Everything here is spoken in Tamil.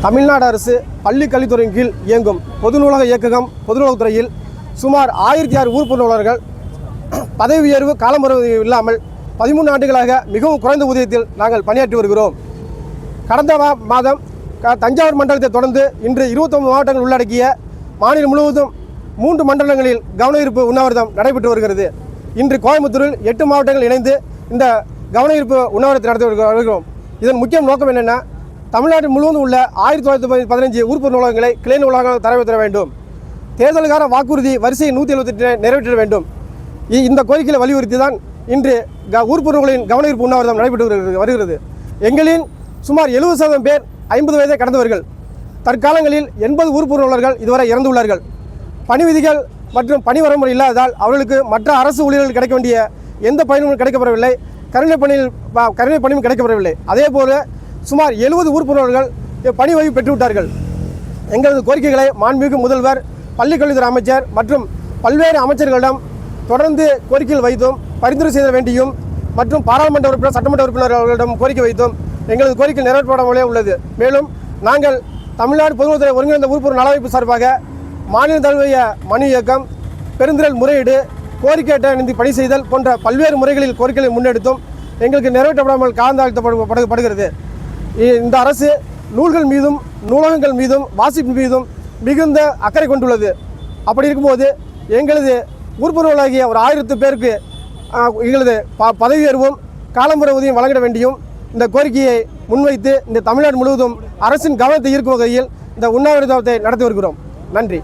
தமிழ்நாடு அரசு பள்ளி கல்வித்துறையின் கீழ் இயங்கும் பொது நூலக இயக்ககம் பொது நூலகத்துறையில் சுமார் 1006 உறுப்பு நூலகர்கள் பதவி உயர்வு காலமுறை இல்லாமல் 13 ஆண்டுகளாக மிகவும் குறைந்த ஊதியத்தில் நாங்கள் பணியாற்றி வருகிறோம். கடந்த மாதம் தஞ்சாவூர் மண்டலத்தை தொடர்ந்து இன்று 29 மாவட்டங்கள் உள்ளடக்கிய மாநிலம் முழுவதும் 3 மண்டலங்களில் கவனஈர்ப்பு உண்ணாவிரதம் நடைபெற்று வருகிறது. இன்று கோயம்புத்தூரில் 8 மாவட்டங்கள் இணைந்து இந்த கவனஈர்ப்பு உண்ணாவிரதத்தை நடத்தி வருகிறோம். இதன் முக்கிய நோக்கம் என்னென்னா, தமிழ்நாடு முழுவதும் உள்ள 1915 உறுப்பு நூலகங்களை கிளை நூலகங்கள் தர வேண்டும். தேர்தலுக்கான வாக்குறுதி வரிசை 178 நிறைவேற்ற வேண்டும். இந்த கோரிக்கையை வலியுறுத்தி தான் இன்று உறுப்பு நூல்களின் கவனஈர்ப்பு உண்ணாவிரதம் நடைபெற்று வருகிறது. எங்களின் சுமார் 70% பேர் 50 வயதை கடந்தவர்கள். தற்காலங்களில் 80 உறுப்பு நூலகர்கள் இதுவரை இறந்துள்ளார்கள். பணி விதிகள் மற்றும் பணி வரமுறை இல்லாததால் அவர்களுக்கு மற்ற அரசு ஊழியர்கள் கிடைக்க வேண்டிய எந்த பயனும் கிடைக்கப்பெறவில்லை. கருணை பணியும் கிடைக்கப்பெறவில்லை. அதேபோல சுமார் 70 உறுப்பினர்கள் பணி ஓய்வு பெற்றுவிட்டார்கள். எங்களது கோரிக்கைகளை மாண்புமிகு முதல்வர், பள்ளிக்கல்வித்துறை அமைச்சர் மற்றும் பல்வேறு அமைச்சர்களிடம் தொடர்ந்து கோரிக்கைகள் வைத்தும் பரிந்துரை செய்ய வேண்டியும் மற்றும் பாராளுமன்ற உறுப்பினர், சட்டமன்ற உறுப்பினர்களிடம் கோரிக்கை வைத்தும் எங்களது கோரிக்கை நிறைவேற்றப்படாமலே உள்ளது. மேலும் நாங்கள் தமிழ்நாடு பொதுநூலகத்துறை ஒருங்கிணைந்த உறுப்பினர் நலவைப்பு சார்பாக மாநில தழுவிய மனு இயக்கம், பெருந்திரள் முறையீடு, கோரிக்கை அட்டை பணி செய்தல் போன்ற பல்வேறு முறைகளில் கோரிக்கைகளை முன்னெடுத்தும் எங்களுக்கு நிறைவேற்றப்படாமல் காலந்தாழ்த்தப்படுகிறது. இந்த அரசு நூல்கள் மீதும் நூலகங்கள் மீதும் வாசிப்பு மீதும் மிகுந்த அக்கறை கொண்டுள்ளது. அப்படி இருக்கும்போது எங்களது உறுப்பு நூலாகிய ஒரு 1000 பேருக்கு எங்களது பதவி உயர்வும் காலமுறை ஊதியம் வழங்கிட வேண்டியும் இந்த கோரிக்கையை முன்வைத்து இந்த தமிழ்நாடு முழுவதும் அரசின் கவனத்தை ஈர்க்கும் வகையில் இந்த உண்ணாவிரதத்தை நடத்தி வருகிறோம். நன்றி.